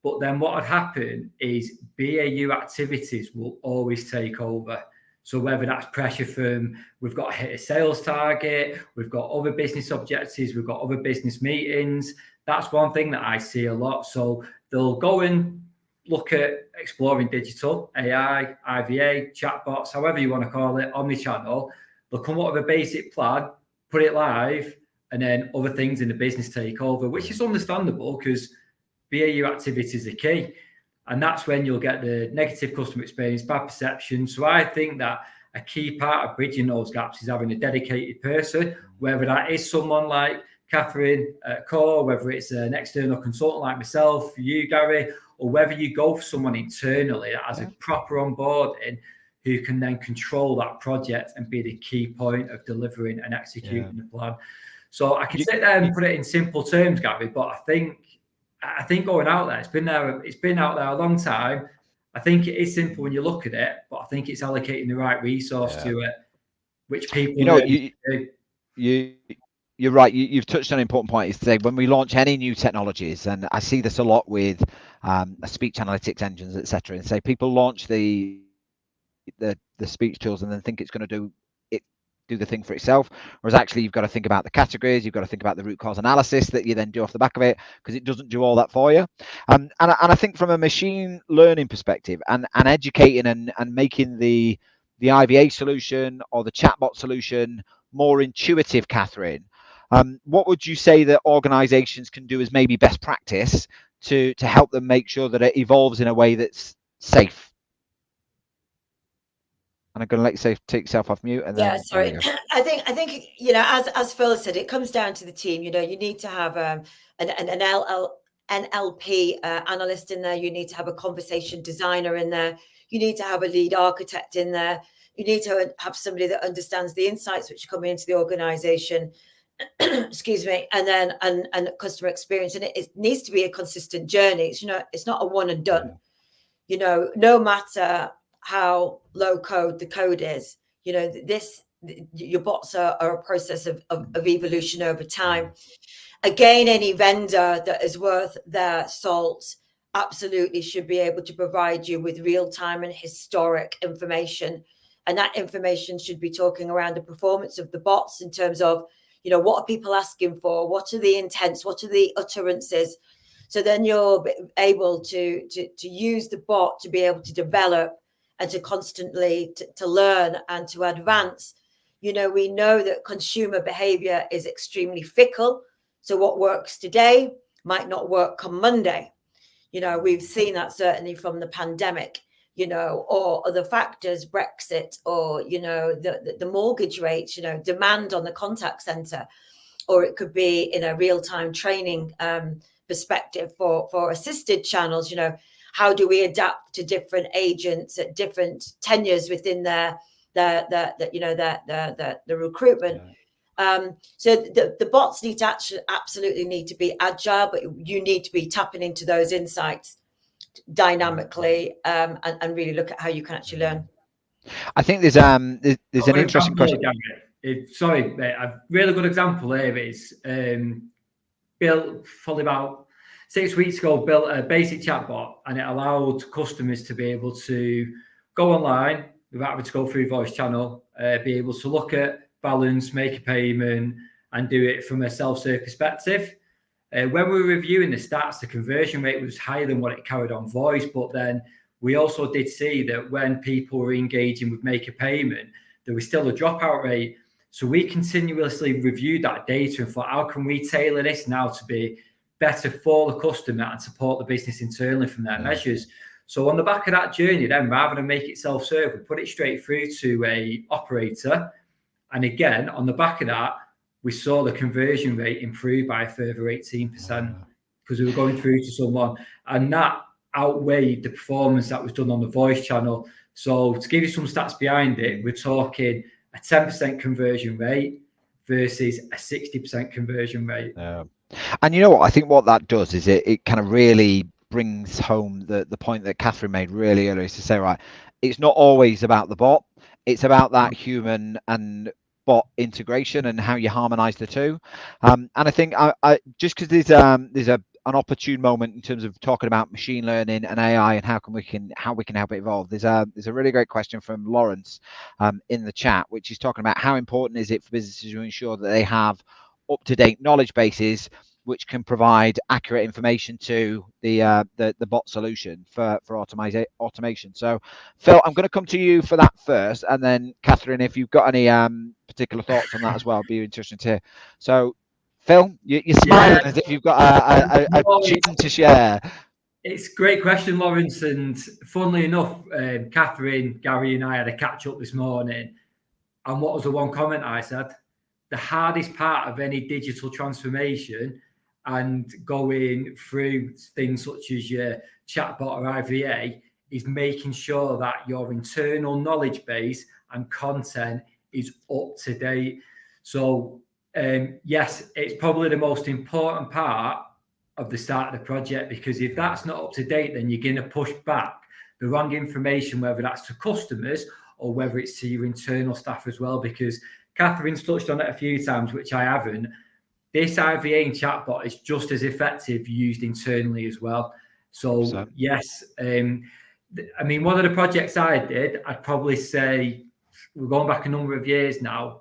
But then what would happen is BAU activities will always take over. So whether that's pressure from, we've got to hit a sales target, we've got other business objectives, we've got other business meetings. That's one thing that I see a lot. So they'll go and look at exploring digital, AI, IVA, chatbots, however you want to call it, omnichannel. They'll come up with a basic plan, put it live, and then other things in the business take over, which is understandable because BAU activities are key. And that's when you'll get the negative customer experience, bad perception. So I think that a key part of bridging those gaps is having a dedicated person, whether that is someone like Catherine at Core, whether it's an external consultant like myself, you, Gary, or whether you go for someone internally that has a proper onboarding who can then control that project and be the key point of delivering and executing the plan. So I can sit there and put it in simple terms, Gary, but I think going out there, it's been out there a long time. I think it is simple when you look at it, but I think it's allocating the right resource to it, which people you're right. You've touched on an important point. Is to say when we launch any new technologies, and I see this a lot with speech analytics engines, etc. And say people launch the speech tools and then think it's going to do the thing for itself, whereas actually you've got to think about the categories, you've got to think about the root cause analysis that you then do off the back of it, because it doesn't do all that for you. And I think from a machine learning perspective, and educating and making the IVA solution or the chatbot solution more intuitive, Catherine, what would you say that organizations can do as maybe best practice to help them make sure that it evolves in a way that's safe? And I'm going to let you take yourself off mute. And then, sorry. I think as Phil said, it comes down to the team. You need to have an NLP analyst in there. You need to have a conversation designer in there. You need to have a lead architect in there. You need to have somebody that understands the insights which are coming into the organization. Excuse me, and then and customer experience. And it needs to be a consistent journey. It's not a one and done. No matter how low code the code is, your bots are a process of evolution over time. Again, any vendor that is worth their salt absolutely should be able to provide you with real-time and historic information, and that information should be talking around the performance of the bots in terms of what are people asking for, what are the intents, what are the utterances. So then you're able to use the bot to be able to develop and to constantly to learn and to advance You know, we know that consumer behavior is extremely fickle. So what works today might not work come Monday. You know, we've seen that certainly from the pandemic, you know, or other factors, Brexit, or, you know, the mortgage rates, you know, demand on the contact center, or it could be in a real-time training perspective for assisted channels. You know, how do we adapt to different agents at different tenures within the recruitment? So the bots need to absolutely need to be agile, but you need to be tapping into those insights dynamically, and really look at how you can actually learn. I think there's an interesting question. Sorry, mate, a really good example here is Bill, probably about 6 weeks ago, built a basic chatbot, and it allowed customers to be able to go online without having to go through voice channel, be able to look at balance, make a payment, and do it from a self-serve perspective. When we were reviewing the stats, the conversion rate was higher than what it carried on voice, but then we also did see that when people were engaging with make a payment, there was still a dropout rate. So we continuously reviewed that data and thought, how can we tailor this now to be better for the customer and support the business internally from their measures? So on the back of that journey, then rather than make it self-serve, we put it straight through to a operator. And again, on the back of that, we saw the conversion rate improve by a further 18% because we were going through to someone, and that outweighed the performance that was done on the voice channel. So to give you some stats behind it, we're talking a 10% conversion rate versus a 60% conversion rate. And you know what? I think what that does is it kind of really brings home the point that Catherine made really earlier, is to say, right, it's not always about the bot. It's about that human and bot integration and how you harmonize the two. And I think I just because there's an opportune moment in terms of talking about machine learning and AI and how we can help it evolve. There's a really great question from Lawrence in the chat, which is talking about how important is it for businesses to ensure that they have up-to-date knowledge bases which can provide accurate information to the bot solution for automation. So, Phil, I'm going to come to you for that first, and then Catherine, if you've got any particular thoughts on that as well, it'd be interesting to hear. So, Phil, you're smiling as if you've got a gem to share. It's a great question, Lawrence, and funnily enough, Catherine, Gary, and I had a catch up this morning, and what was the one comment I said? The hardest part of any digital transformation and going through things such as your chatbot or IVA is making sure that your internal knowledge base and content is up to date. So yes, it's probably the most important part of the start of the project, because if that's not up to date, then you're going to push back the wrong information, whether that's to customers or whether it's to your internal staff as well, because Catherine's touched on it a few times, which I haven't. This IVA and chatbot is just as effective used internally as well. So yes, I mean, one of the projects I did, I'd probably say, we're going back a number of years now,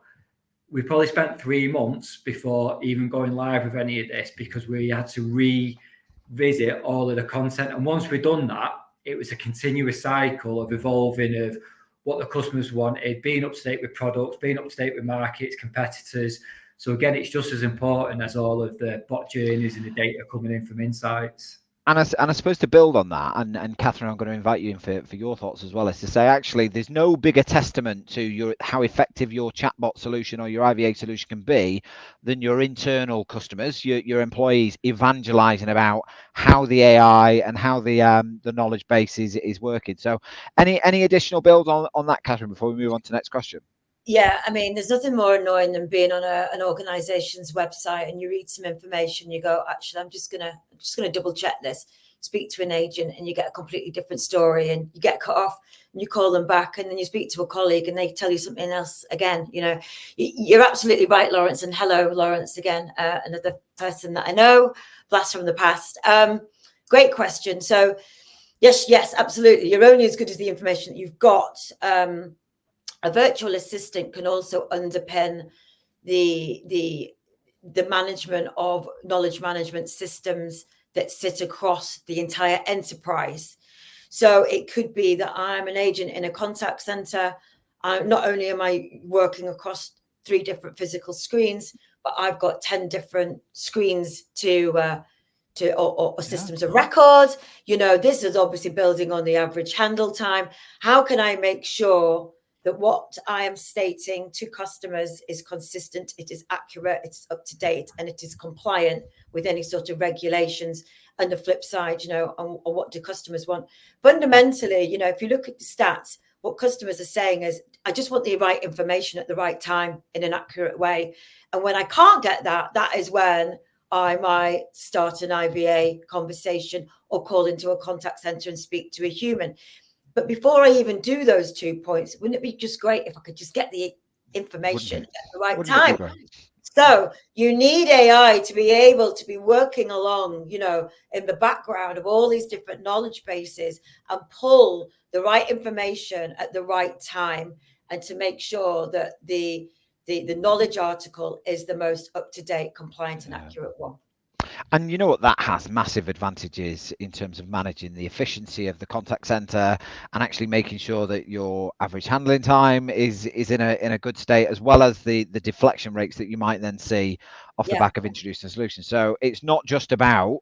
we probably spent 3 months before even going live with any of this, because we had to revisit all of the content. And once we'd done that, it was a continuous cycle of evolving of what the customers wanted, being up to date with products, being up to date with markets, competitors. So again, it's just as important as all of the bot journeys and the data coming in from insights. And I suppose to build on that, and Catherine, I'm going to invite you in for your thoughts as well, is to say, actually, there's no bigger testament to how effective your chatbot solution or your IVA solution can be than your internal customers, your employees, evangelizing about how the AI and how the knowledge base is working. So any additional build on that, Catherine, before we move on to the next question? Yeah, I mean, there's nothing more annoying than being on an organization's website and you read some information, you go, actually, I'm just gonna double check this, speak to an agent, and you get a completely different story, and you get cut off, and you call them back, and then you speak to a colleague and they tell you something else again. You know, you're absolutely right, Lawrence, and hello, Lawrence, again, another person that I know, blast from the past. Great question. So yes, absolutely. You're only as good as the information that you've got. A virtual assistant can also underpin the management of knowledge management systems that sit across the entire enterprise. So it could be that I'm an agent in a contact center. not only am I working across 3 different physical screens, but I've got 10 different screens or systems of record. This is obviously building on the average handle time. How can I make sure that what I am stating to customers is consistent, it is accurate, it's up to date, and it is compliant with any sort of regulations? And the flip side, on what do customers want? Fundamentally, if you look at the stats, what customers are saying is, I just want the right information at the right time in an accurate way. And when I can't get that, that is when I might start an IVA conversation or call into a contact center and speak to a human. But before I even do those 2 points, wouldn't it be just great if I could just get the information at the right time? So you need AI to be able to be working along, in the background of all these different knowledge bases and pull the right information at the right time, and to make sure that the knowledge article is the most up-to-date, compliant and accurate one. And you know what, that has massive advantages in terms of managing the efficiency of the contact center and actually making sure that your average handling time is in a good state, as well as the deflection rates that you might then see off the back of introducing a solution. So it's not just about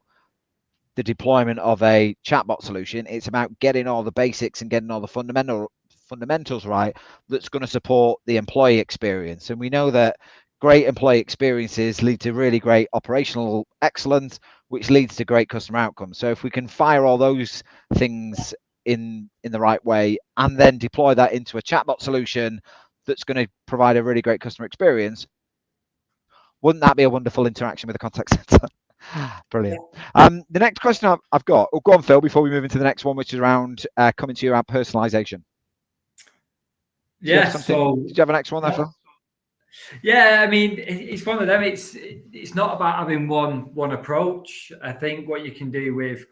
the deployment of a chatbot solution, it's about getting all the basics and getting all the fundamentals right that's going to support the employee experience. And we know that great employee experiences lead to really great operational excellence, which leads to great customer outcomes. So if we can fire all those things in the right way and then deploy that into a chatbot solution that's going to provide a really great customer experience, wouldn't that be a wonderful interaction with the contact center? Brilliant. The next question I've got, go on, Phil, before we move into the next one, which is around coming to you around personalization. Yeah. So did you have an next one there, Phil? Yeah, I mean, it's one of them. It's not about having one approach. I think what you can do with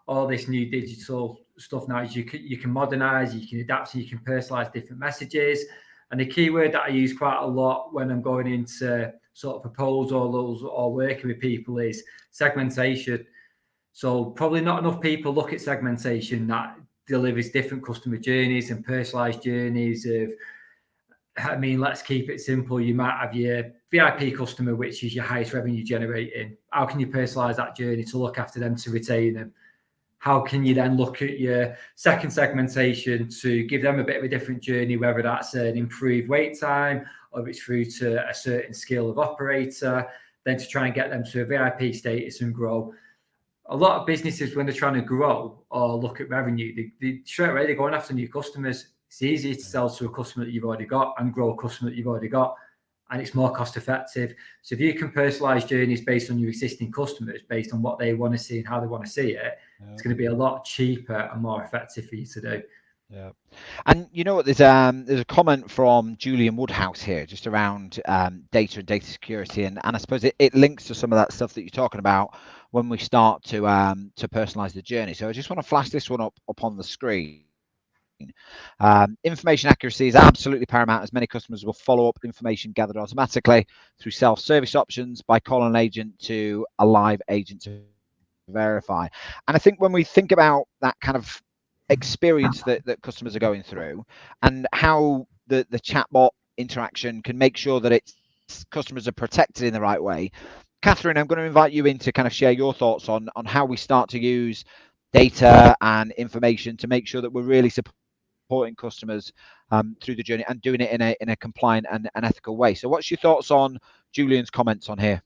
all this new digital stuff now is you can modernize, you can adapt, and you can personalize different messages. And the key word that I use quite a lot when I'm going into sort of proposals or working with people is segmentation. So probably not enough people look at segmentation that delivers different customer journeys and personalized journeys of, I mean, let's keep it simple. You might have your VIP customer, which is your highest revenue generating. How can you personalize that journey to look after them, to retain them? How can you then look at your second segmentation to give them a bit of a different journey, whether that's an improved wait time or it's through to a certain skill of operator, then to try and get them to a VIP status and grow. A lot of businesses, when they're trying to grow or look at revenue, they straight away they're going after new customers. It's easier to sell to a customer that you've already got and grow a customer that you've already got, and it's more cost effective. So if you can personalize journeys based on your existing customers, based on what they want to see and how they want to see it, it's going to be a lot cheaper and more effective for you to do. Yeah. And you know what, there's a comment from Julian Woodhouse here just around data and data security, and I suppose it links to some of that stuff that you're talking about when we start to personalize the journey. So I just want to flash this one up on the screen. Information accuracy is absolutely paramount, as many customers will follow up information gathered automatically through self-service options by calling an agent to a live agent to verify. And I think when we think about that kind of experience that customers are going through and how the chatbot interaction can make sure that it's customers are protected in the right way, Catherine, I'm going to invite you in to kind of share your thoughts on how we start to use data and information to make sure that we're really supporting customers through the journey and doing it in a compliant and ethical way. So what's your thoughts on Julian's comments on here?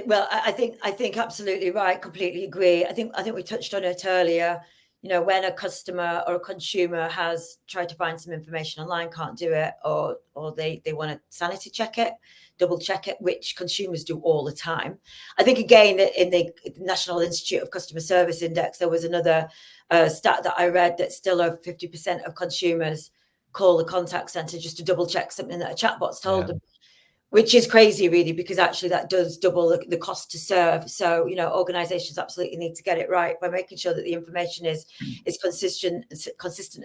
Well, I think absolutely right. Completely agree. I think we touched on it earlier. When a customer or a consumer has tried to find some information online, can't do it, or they want to sanity check it, double check it, which consumers do all the time. I think, again, in the National Institute of Customer Service Index, there was another stat that I read that still over 50% of consumers call the contact center just to double check something that a chatbot's told them, which is crazy, really, because actually that does double the cost to serve. So, organizations absolutely need to get it right by making sure that the information is consistent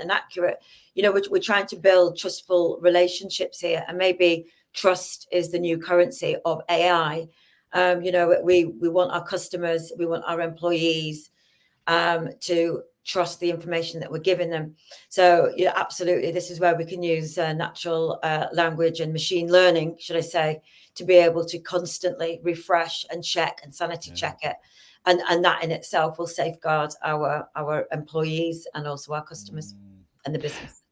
and accurate. We're trying to build trustful relationships here, and maybe trust is the new currency of AI. We want our customers, we want our employees to trust the information that we're giving them. So yeah, absolutely, this is where we can use natural language and machine learning, should I say, to be able to constantly refresh and check and sanity check it. And that in itself will safeguard our employees and also our customers and the business.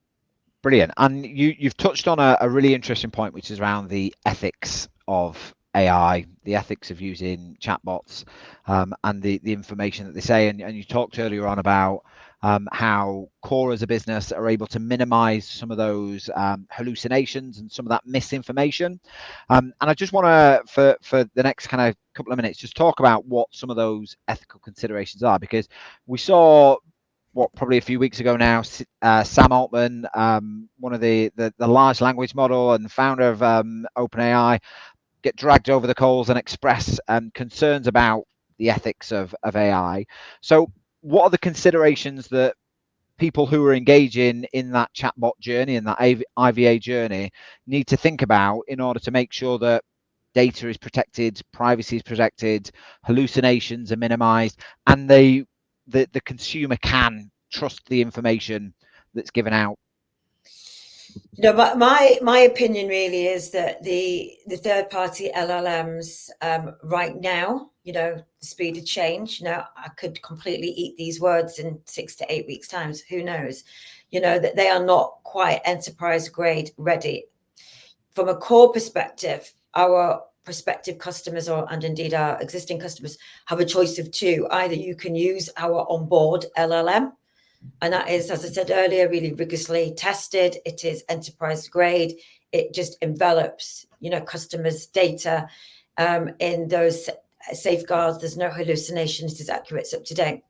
Brilliant. And you've touched on a really interesting point, which is around the ethics of AI, the ethics of using chatbots, and the information that they say. And you talked earlier on about how Core as a business are able to minimize some of those hallucinations and some of that misinformation. And I just want to, for the next kind of couple of minutes, just talk about what some of those ethical considerations are, because we saw probably a few weeks ago now, Sam Altman, one of the large language model and founder of OpenAI, get dragged over the coals and express concerns about the ethics of AI. So what are the considerations that people who are engaging in that chatbot journey and that IVA journey need to think about in order to make sure that data is protected, privacy is protected, hallucinations are minimized, and the consumer can trust the information that's given out? You know, my opinion really is that the third party LLMs right now, you know, the speed of change, you know, I could completely eat these words in 6 to 8 weeks times, who knows, you know, that they are not quite enterprise grade ready. From a core perspective, our prospective customers and indeed our existing customers have a choice of two. Either you can use our onboard LLM, and that is, as I said earlier, really rigorously tested. It is enterprise grade. It just envelops, you know, customers' data in those safeguards. There's no hallucination. It is accurate. It's up to date.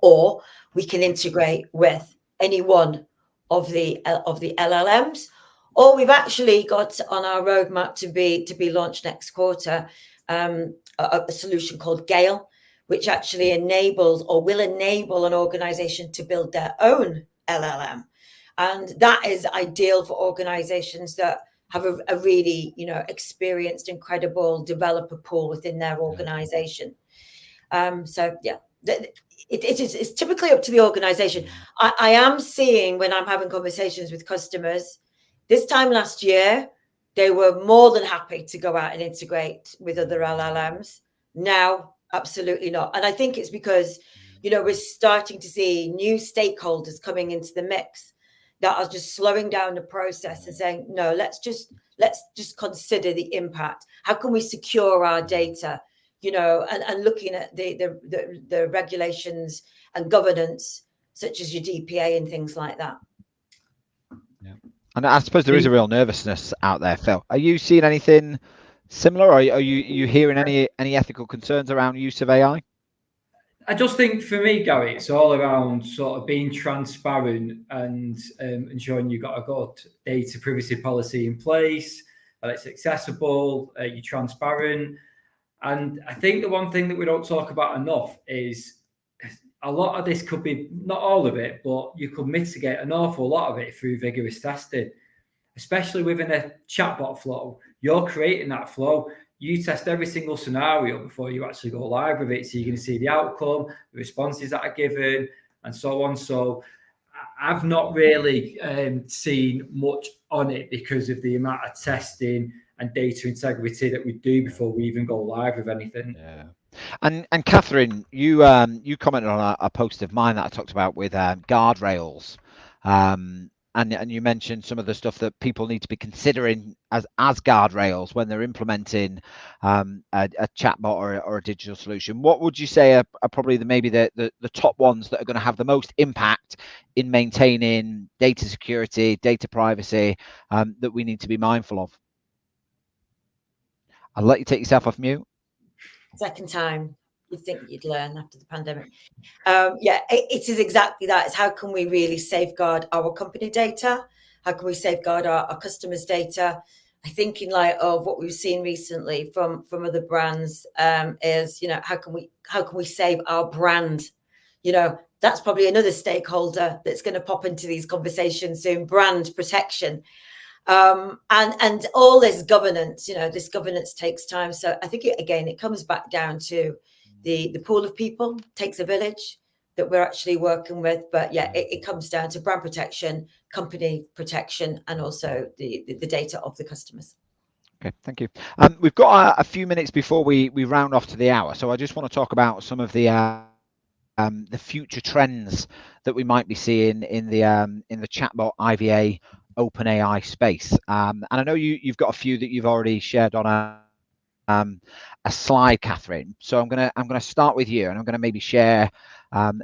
Or we can integrate with any one of the LLMs. Or we've actually got on our roadmap to be launched next quarter a solution called Gale, which actually enables or will enable an organization to build their own LLM. And that is ideal for organizations that have a really, you know, experienced, incredible developer pool within their organization. So yeah, it's typically up to the organization. I am seeing, when I'm having conversations with customers, this time last year, they were more than happy to go out and integrate with other LLMs. Now, absolutely not. And I think it's because, you know, we're starting to see new stakeholders coming into the mix that are just slowing down the process and saying, no, let's just consider the impact. How can we secure our data? You know, and looking at the regulations and governance, such as your DPA and things like that. Yeah. And I suppose there is a real nervousness out there, Phil. Are you seeing anything similar? Or are you hearing any ethical concerns around use of AI? I just think for me, Gary, it's all around sort of being transparent and ensuring you've got a good data privacy policy in place, that it's accessible, you're transparent. And I think the one thing that we don't talk about enough is a lot of this could be, not all of it, but you could mitigate an awful lot of it through vigorous testing, especially within a chatbot flow. You're creating that flow. You test every single scenario before you actually go live with it. So you're going to see the outcome, the responses that are given, and so on. So I've not really seen much on it because of the amount of testing and data integrity that we do before we even go live with anything. Yeah. And Catherine, you commented on a post of mine that I talked about with guardrails, and you mentioned some of the stuff that people need to be considering as guardrails when they're implementing a chatbot or a digital solution. What would you say are probably maybe the top ones that are going to have the most impact in maintaining data security, data privacy, that we need to be mindful of? I'll let you take yourself off mute. Second time. You'd think you'd learn after the pandemic. Yeah, it is exactly that. It's how can we really safeguard our company data? How can we safeguard our customers' data? I think in light of what we've seen recently from other brands, is, you know, how can we save our brand? You know, that's probably another stakeholder that's going to pop into these conversations soon. Brand protection. And all this governance, you know, this governance takes time. So I think it comes back down to the pool of people. Takes a village. that we're actually working with. But yeah, it comes down to brand protection, company protection, and also the data of the customers. Okay, thank you. We've got a few minutes before we round off to the hour, so I just want to talk about some of the future trends that we might be seeing in the chatbot IVA OpenAI space. And I know you've got a few that you've already shared on a slide, Catherine. So I'm gonna start with you, and I'm gonna maybe share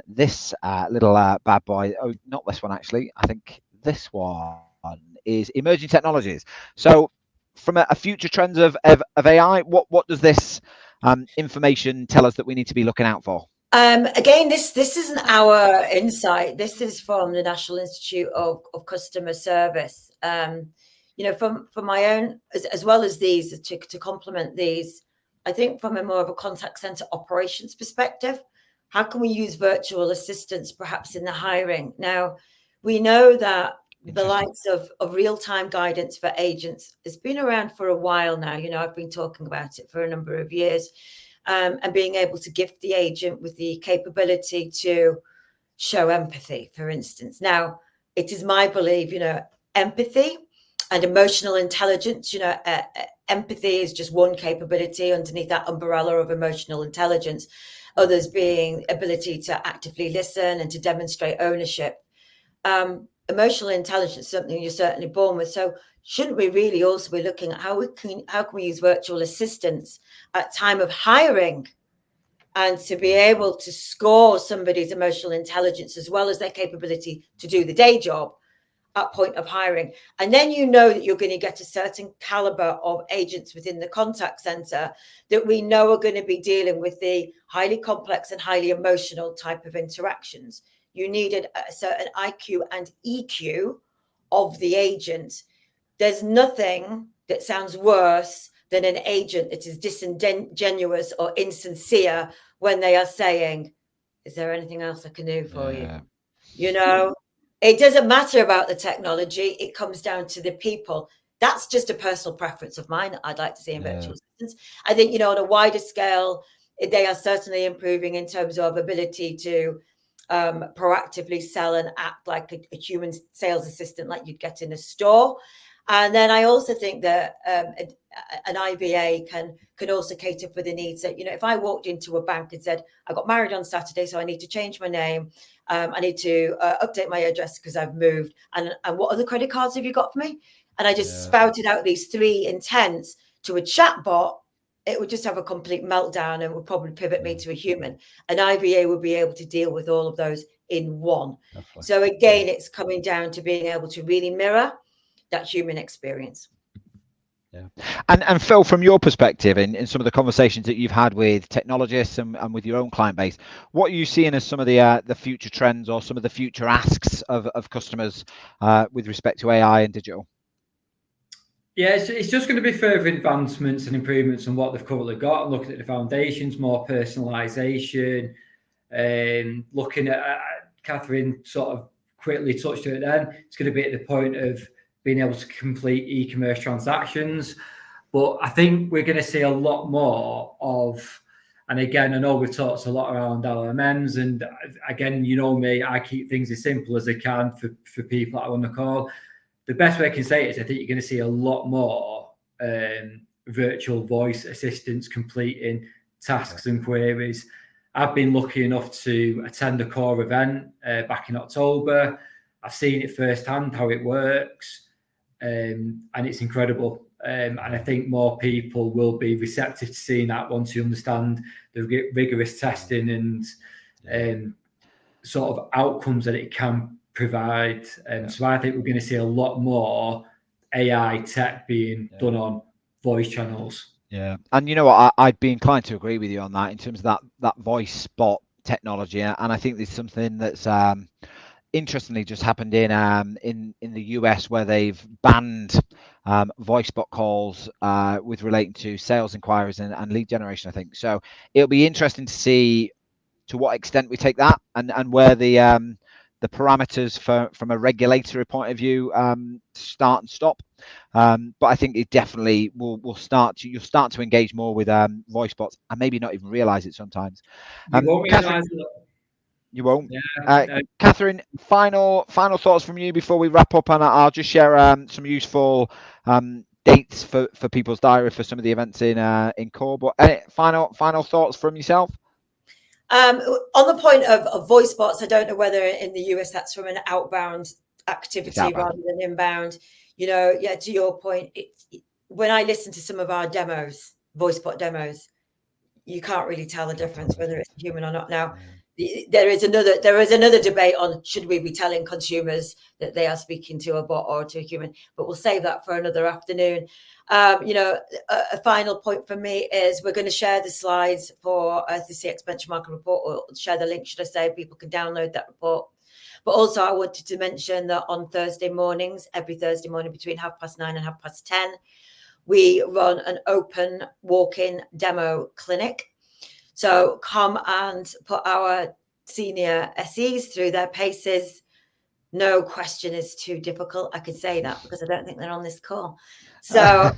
this little bad boy. Oh, not this one actually. I think this one is emerging technologies. So from a future trends of AI, what does this information tell us that we need to be looking out for? Again, this isn't our insight. This is from the National Institute of Customer Service. You know, from my own, as well as these, to complement these, I think from a more of a contact center operations perspective, how can we use virtual assistants perhaps in the hiring? Now, we know that the likes of real-time guidance for agents has been around for a while now. You know, I've been talking about it for a number of years. And being able to gift the agent with the capability to show empathy, for instance. Now, it is my belief, you know, empathy and emotional intelligence, you know, empathy is just one capability underneath that umbrella of emotional intelligence, others being ability to actively listen and to demonstrate ownership. Emotional intelligence is something you're certainly born with. So shouldn't we really also be looking at how can we use virtual assistants at time of hiring, and to be able to score somebody's emotional intelligence as well as their capability to do the day job at point of hiring? And then you know that you're going to get a certain caliber of agents within the contact center that we know are going to be dealing with the highly complex and highly emotional type of interactions. You needed a certain IQ and EQ of the agent. There's nothing that sounds worse than an agent that is disingenuous or insincere when they are saying, is there anything else I can do for you? You know, it doesn't matter about the technology. It comes down to the people. That's just a personal preference of mine. I'd like to see in virtual assistants. I think, you know, on a wider scale, they are certainly improving in terms of ability to proactively sell and act like a human sales assistant like you'd get in a store. And then I also think that an IVA can also cater for the needs that, you know, if I walked into a bank and said, I got married on Saturday, so I need to change my name. I need to update my address because I've moved. And what other credit cards have you got for me? And I just spouted out these 3 intents to a chatbot. It would just have a complete meltdown and would probably pivot me to a human. An IVA would be able to deal with all of those in one. Definitely. So again, it's coming down to being able to really mirror that human experience. Yeah. And Phil, from your perspective, in some of the conversations that you've had with technologists and with your own client base, what are you seeing as some of the future trends or some of the future asks of customers with respect to AI and digital? Yeah, it's just going to be further advancements and improvements on what they've currently got, looking at the foundations, more personalization, looking at, Catherine sort of quickly touched on it then, it's going to be at the point of being able to complete e-commerce transactions. But I think we're going to see a lot more of, and again, I know we've talked a lot around LMMs, and again, you know me, I keep things as simple as I can for people that I want to call. The best way I can say it is I think you're going to see a lot more virtual voice assistants completing tasks and queries. I've been lucky enough to attend a core event back in October. I've seen it firsthand how it works, and it's incredible. And I think more people will be receptive to seeing that once you understand the rigorous testing and sort of outcomes that it can provide. So I think we're going to see a lot more AI tech being done on voice channels. Yeah, and you know what, I'd be inclined to agree with you on that in terms of that voice bot technology, and I think there's something that's interestingly just happened in the US where they've banned voice bot calls with relating to sales inquiries and lead generation, I think. So it'll be interesting to see to what extent we take that and where the parameters from a regulatory point of view start and stop. But I think it definitely you'll start to engage more with voice bots and maybe not even realize it sometimes. You won't realize it. You won't. Yeah. Catherine, final thoughts from you before we wrap up, and I'll just share some useful dates for people's diary for some of the events in core. But final thoughts from yourself. On the point of voice bots, I don't know whether in the US that's from an outbound activity rather than inbound. You know, yeah, to your point, when I listen to some of our demos, voice bot demos, you can't really tell the difference whether it's human or not. Now, there is another debate on should we be telling consumers that they are speaking to a bot or to a human, but we'll save that for another afternoon. You know, a final point for me is we're going to share the slides for the CX benchmarking report, or share the link, should I say, people can download that report. But also I wanted to mention that on Thursday mornings, every Thursday morning between 9:30 and 10:30, we run an open walk-in demo clinic. So come and put our senior SEs through their paces. No question is too difficult. I could say that because I don't think they're on this call. So,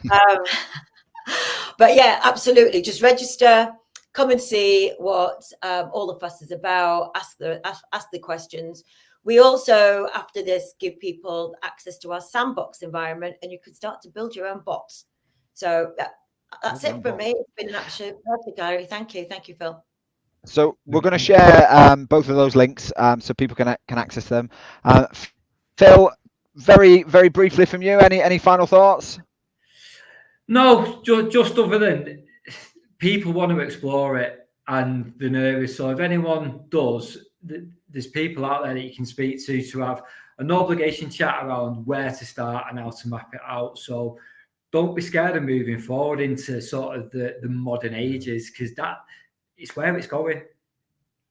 but yeah, absolutely. Just register, come and see what all the fuss is about, ask the questions. We also, after this, give people access to our sandbox environment, and you can start to build your own bots. So that's it for me. It's been an absolute pleasure, Gary. Thank you, Phil. So we're going to share both of those links so people can access them. Phil, very briefly from you, any final thoughts? No, just other than people want to explore it and they're nervous. So if anyone does, there's people out there that you can speak to have an obligation chat around where to start and how to map it out. So don't be scared of moving forward into sort of the modern ages, because it's where it's going.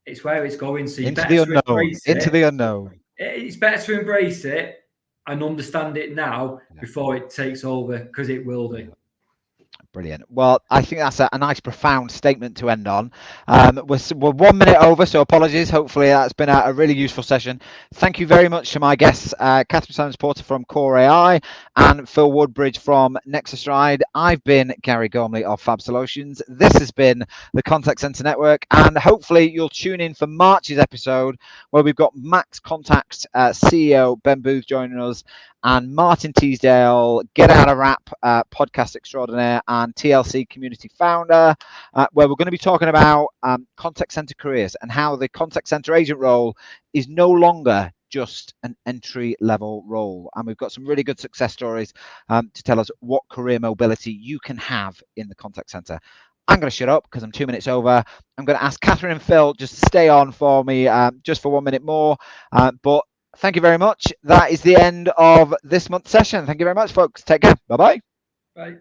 It's where it's going. So into the unknown. Into the unknown. It's better to embrace it and understand it now before it takes over, because it will do. Brilliant. Well, I think that's a nice, profound statement to end on. We're 1 minute over, so apologies. Hopefully, that's been a really useful session. Thank you very much to my guests, Catherine Simons-Porter from Core AI and Phil Woodbridge from NexusRide. I've been Gary Gormley of Fab Solutions. This has been the Contact Center Network, and hopefully, you'll tune in for March's episode, where we've got Max Contact's CEO Ben Booth joining us, and Martin Teasdale, Get Out of Rap podcast extraordinaire and TLC community founder, where we're going to be talking about contact center careers and how the contact center agent role is no longer just an entry-level role. And we've got some really good success stories to tell us what career mobility you can have in the contact center. I'm going to shut up because I'm 2 minutes over. I'm going to ask Catherine and Phil just to stay on for me just for 1 minute more. But thank you very much. That is the end of this month's session. Thank you very much, folks. Take care. Bye-bye. Bye.